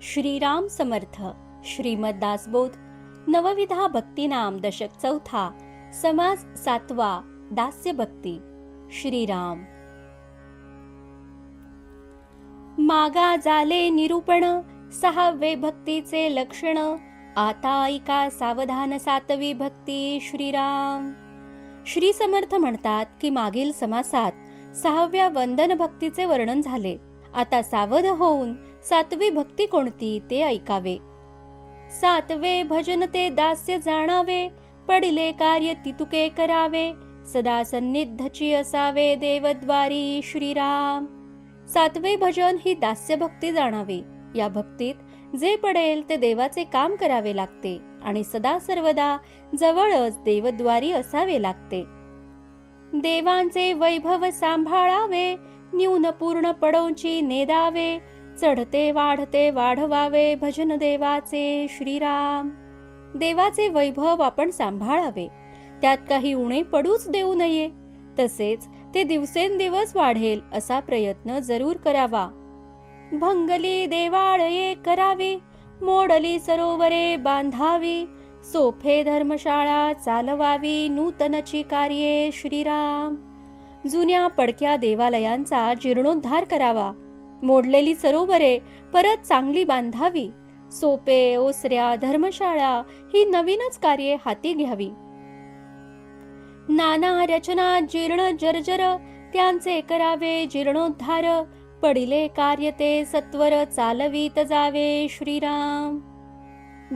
श्रीराम समर्थ. श्रीमद दासबोध. नवविधा भक्तिनाम दशक चौथा. समास 7वा. दास्य भक्ती. श्रीराम. मागा झाले निरूपण 6वे भक्तीचे लक्षण. आता ऐका सावधान 7वी भक्ती. श्रीराम. श्री समर्थ म्हणतात की मागील समासात 6व्या वंदन भक्तीचे वर्णन झाले. आता सावध होऊन 7वी भक्ती कोणती ते ऐकावे. 7वे भजन ते दास्य जाणावे. पडिले कार्य तितुके करावे. सदा सन्निधची असावे देवद्वारी. श्रीराम. 7वे भजन ही दास्य भक्ती जाणावी. या भक्तीत जे पडेल ते देवाचे काम करावे लागते आणि सदा सर्वदा जवळच देवद्वारी असावे लागते. देवांचे वैभव सांभाळावे. न्यून पूर्ण पडोंची नेदावे. चढते वाढते वाढवावे भजन देवाचे. श्रीराम. देवाचे वैभव आपण सांभाळावे. त्यात काही उणे पडूच देऊ नये. तसेच ते दिवसेंदिवस वाढेल असा प्रयत्न जरूर करावा. भंगली देवाळये करावी. मोडली सरोवरे बांधावी. सोफे धर्मशाळा चालवावी. नूतनची कार्ये. श्रीराम. जुन्या पडक्या देवालयांचा जीर्णोद्धार करावा. मोडलेली सरोवरे परत चांगली बांधावी. सोपे ओसऱ्या धर्मशाळा ही नवीनच कार्ये हाती घ्यावी. नाना रचना जीर्ण जर्जर त्यांचे करावे जीर्णोद्धार. पडिले कार्य ते सत्वर चालवीत जावे. श्रीराम.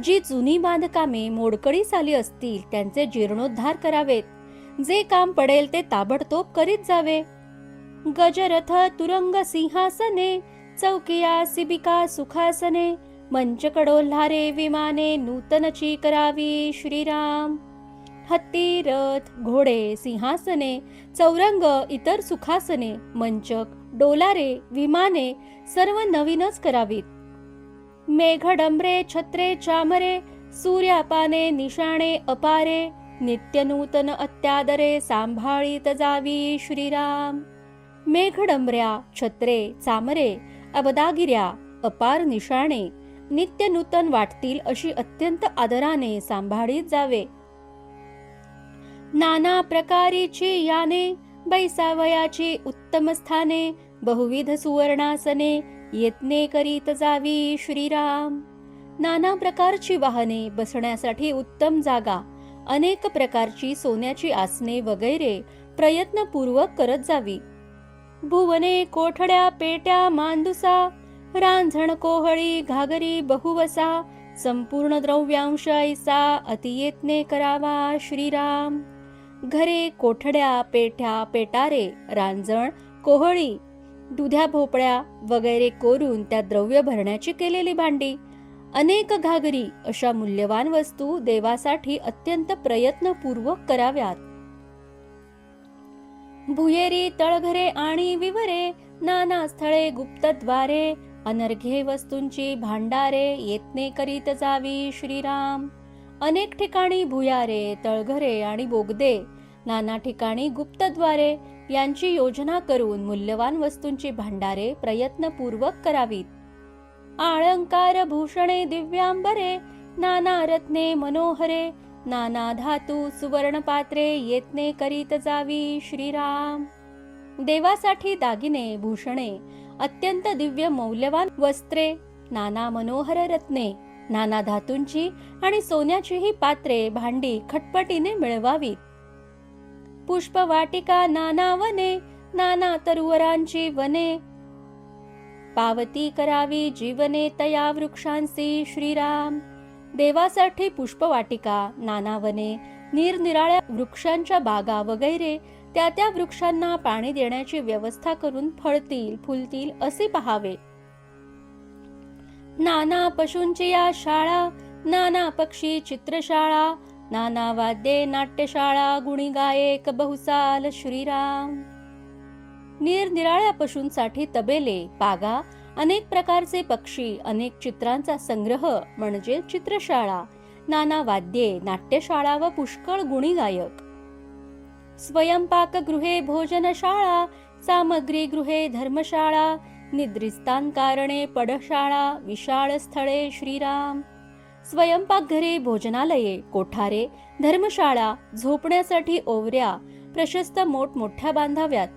जी जुनी बांधकामे मोडकळीस आली असतील त्यांचे जीर्णोद्धार करावेत. जे काम पडेल ते ताबडतोब करीत जावे. गजरथ तुरंग सिंहासने. चौकिया सिबिका सुखासने. मंच कडोल्हारे विमाने. नूतनची करावी. श्रीराम. हत्ती रथ घोडे सिंहासने चौरंग इतर सुखासने मंचक डोलारे विमाने सर्व नवीनच करावीत. मेघडंबरे छत्रे चामरे. सूर्यापाने निशाणे अपारे. नित्य नूतन अत्यादरे सांभाळीत जावी. श्रीराम. मेघडंबऱ्या छत्रे चामरे अबदागिऱ्या अपार निशाणे नित्य नूतन वाटतील अशी अत्यंत आदराने सांभाळीत जावे. नाना प्रकारीची याने. बैसावयाची उत्तम स्थाने. बहुविध सुवर्णासने यत्ने करीत जावी. श्रीराम. नाना प्रकारची वाहने. बसण्यासाठी उत्तम जागा. अनेक प्रकारची सोन्याची आसने वगैरे प्रयत्नपूर्वक करत जावी. भुवने कोठड्या पेट्या मांदुसा. रांझण कोहळी घागरी बहुवसा. संपूर्ण द्रव्यांश ऐसा अतियत्ने करावा. श्रीराम. घरे कोठड्या पेट्या पेटारे रांजण कोहळी दुध्या भोपळ्या वगैरे कोरून त्यात द्रव्य भरण्याची केलेली भांडी. अनेक घागरी अशा मूल्यवान वस्तू देवासाठी अत्यंत प्रयत्नपूर्वक कराव्यात. भुयेरी तळघरे आणि विवरे. नाना स्थळे गुप्तद्वारे. अनर्घे वस्तूंची भांडारे यत्ने करीत जावी. श्रीराम. अनेक ठिकाणी भुयारे तळघरे आणि बोगदे. नाना ठिकाणी गुप्तद्वारे यांची योजना करून मूल्यवान वस्तूंची भांडारे प्रयत्नपूर्वक करावीत. अलंकार भूषणे दिव्यांबरे. नाना रत्ने मनोहरे. नाना धातू सुवर्ण पात्रे यत्ने करीत जावी. श्रीराम. देवासाठी दागिने भूषणे अत्यंत दिव्य मौल्यवान वस्त्रे. नाना मनोहर रत्ने. नाना धातूंची आणि सोन्याचीही पात्रे भांडी खटपटीने मिळवावीत. पुष्पवाटिका नाना वने. नाना तरुवरांची वने. पावती करावी जीवने तया वृक्षांसी. श्रीराम. देवासाठी पुष्पवाटिका नाना वने निरनिराळ्या वृक्षांच्या बागा वगैरे त्या त्या वृक्षांना पाणी देण्याची व्यवस्था करून फळतील फुलतील असे पहावे. नाना पशूंची या शाळा. नाना पक्षी चित्रशाळा. नाना वाद्ये नाट्यशाळा. गुणी गायक बहुसाल. श्रीराम. निरनिराळ्या पशूंसाठी तबेले पागा. अनेक प्रकारचे पक्षी. अनेक चित्रांचा संग्रह म्हणजे चित्रशाळा. नाना वाद्ये नाट्यशाळा व पुष्कळ गुणी गायक. स्वयंपाकगृहे भोजनशाळा. सामग्री गृहे धर्मशाळा. निद्रिस्तान कारणे पडशाळा विशाळ स्थळे श्रीराम. स्वयंपाकघरे भोजनालये कोठारे धर्मशाळा झोपण्यासाठी ओवऱ्या प्रशस्त मोठमोठ्या बांधाव्यात.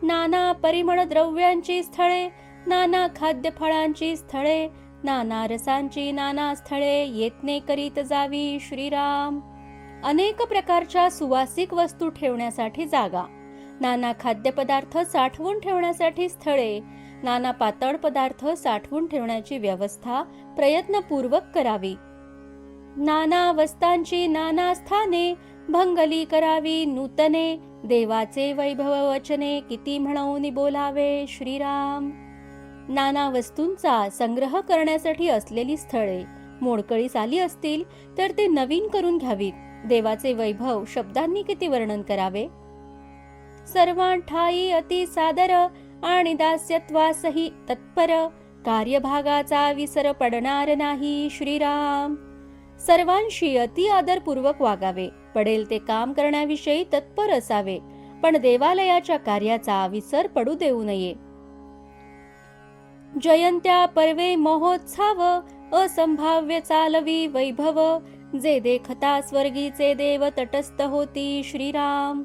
नाना परिमळ द्रव्यांची स्थळे नाना खाद्यफळांची स्थळे नाना रसांची नाना स्थळे येतने करीत जावी श्रीराम. अनेक प्रकारच्या सुवासिक वस्तू ठेवण्यासाठी जागा, नाना खाद्यपदार्थ साठवून ठेवण्यासाठी स्थळे, नाना पातळ पदार्थ साठवून ठेवण्याची व्यवस्था प्रयत्नपूर्वक करावी. नाना वस्तांची नाना स्थाने भंगली करावी नूतने. देवाचे वैभव वचने किती म्हणून बोलावे श्रीराम. नाना वस्तूंचा संग्रह करण्यासाठी असलेली स्थळे मोडकळीस आली असतील तर ते नवीन करून घ्यावीत. देवाचे वैभव शब्दांनी किती वर्णन करावे. सर्वांठाई अति सादर आणि दास्यत्वासही तत्पर. कार्यभागाचा विसर पडणार नाही श्रीराम. सर्वांशी अति आदरपूर्वक वागावे. पडेल ते काम करण्याविषयी तत्पर असावे, पण देवालयाच्या कार्याचा विसर पडू देऊ नये. जयंत्या पर्वे महोत्सव असंभाव्य चालवी वैभव. जे देखता स्वर्गीचे देव तटस्थ होती श्रीराम.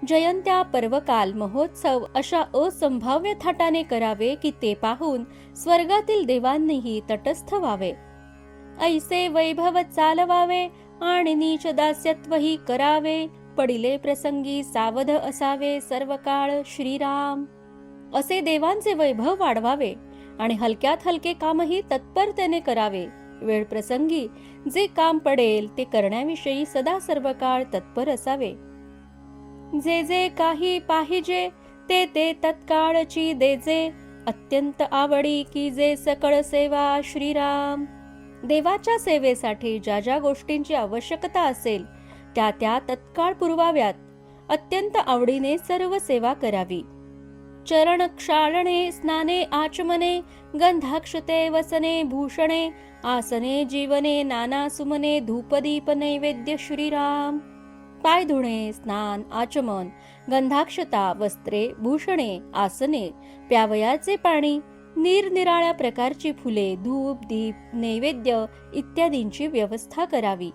जयंत्या पर्वकाल महोत्सव अशा असंभाव्य थाटाने करावे की ते पाहून स्वर्गातील देवांनीही तटस्थ व्हावे. ऐसे वैभव चालवावे आणि नीच दास्यत्वही करावे. पडिले प्रसंगी सावध असावे सर्व काळ श्रीराम. असे देवांचे वैभव वाढवावे आणि हलक्यात हलके कामही तत्परतेने करावे. वेळ प्रसंगी जे काम पडेल ते करण्याविषयी सदा सर्व काळ तत्पर असावे. जे जे काही पाहिजे ते ते तत्काळची देजे. अत्यंत आवडी की जे सकळ सेवा श्रीराम. देवाच्या सेवेसाठी ज्या ज्या गोष्टींची आवश्यकता असेल त्या त्या तत्काळ पुरवाव्यात. अत्यंत आवडीने सर्व सेवा करावी. चरण क्षालने स्नाने आचमने गंधाक्षते वसने भूषणे आसने जीवने नाना सुमने धूपदीप नैवेद्य श्रीराम. पाय धुणे स्नान आचमन गंधाक्षता वस्त्रे भूषणे आसने प्यावयाचे पाणी निरनिराळ्या प्रकारची फुले धूप दीप नैवेद्य इत्यादींची व्यवस्था करावी.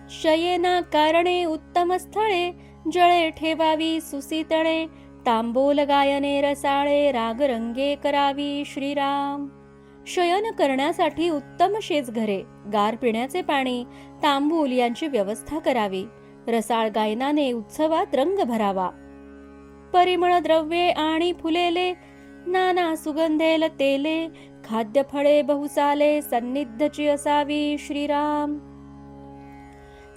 शयेना कारणे उत्तम स्थळे जळे ठेवावी सुसीतळे. तांबोल गायने रसाळे रागरंगे करावी श्रीराम. शयन करण्यासाठी उत्तम शेजघरे गार पिण्याचे पाणी तांबूल यांची व्यवस्था करावी. रसाळ गायनाने उत्सवात रंग भरावा. परिमळ द्रव्ये आणि फुलेले नाना सुगंधेल तेले खाद्यफळे बहुसाले सन्निधची असावी श्रीराम.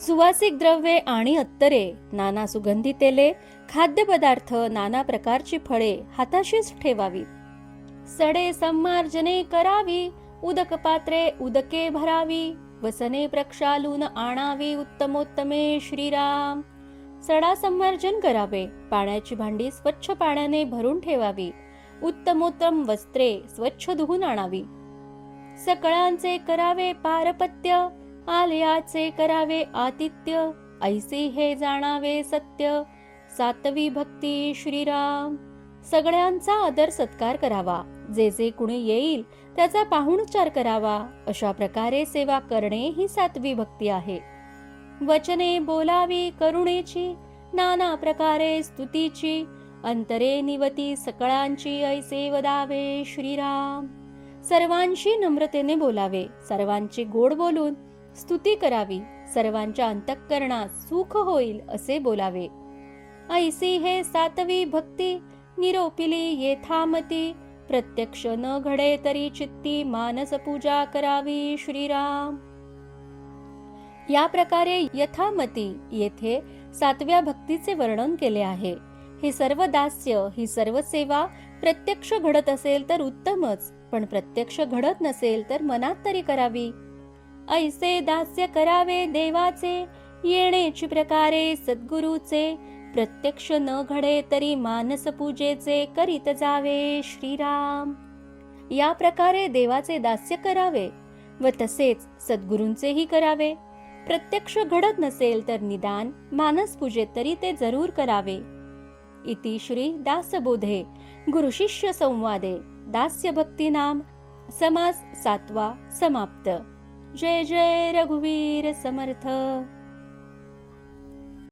सुवासिक द्रव्ये आणि अत्तरे नाना सुगंधी तेले खाद्यपदार्थ नाना प्रकारची फळे हाताशीच ठेवावी. सडे सम्मार्जने करावी उदक पात्रे उदके भरावी. वसने प्रक्षालून आणावी उत्तमोत्तमे श्रीराम. सडा सम्मार्जन करावे. पाण्याची भांडी स्वच्छ पाण्याने भरून ठेवावी. उत्तमोत्तम वस्त्रे स्वच्छ धुवून आणावी. सकळांचे करावे पारपत्य आलयाचे करावे आतिथ्य. ऐसे हे जाणावे सत्य सातवी भक्ती श्रीराम. सगळ्यांचा आदर सत्कार करावा. जे जे कुणी येईल त्याचा पाहुणचार करावा. अशा प्रकारे सेवा करणे ही सातवी भक्ती आहे. वचने बोलावी करुणेची नाना प्रकारे स्तुतीची. अंतरे निवती सकळांची ऐसे वदावे श्रीराम. सर्वांशी नम्रतेने बोलावे. सर्वांची गोड बोलून स्तुती करावी. सर्वांच्या अंतःकरणात सुख होईल असे बोलावे. ऐसी हे सातवी भक्ती निरोपिली येथामती. प्रत्यक्ष न घडे तरी चित्ती मानस पूजा करावी श्रीराम. या प्रकारे यथामती येथे सातव्या भक्तीचे वर्णन केले आहे. हे सर्व दास्य ही सर्व सेवा प्रत्यक्ष घडत असेल तर उत्तमच, पण प्रत्यक्ष घडत नसेल तर मनात तरी करावी. ऐसे दास्य करावे देवाचे येणेची प्रकारे सद्गुरूचे. प्रत्यक्ष न घडे तरी मानस पूजेचे करीत जावे श्रीराम. या प्रकारे देवाचे दास्य करावे व तसेच सद्गुरूंचेही करावे. प्रत्यक्ष घडत नसेल तर निदान मानस पूजेत तरी ते जरूर करावे. इति श्री दासबोधे गुरु शिष्य संवादे दास्य भक्ती नाम समास 7वा समाप्त. जय जय रघुवीर समर्थ.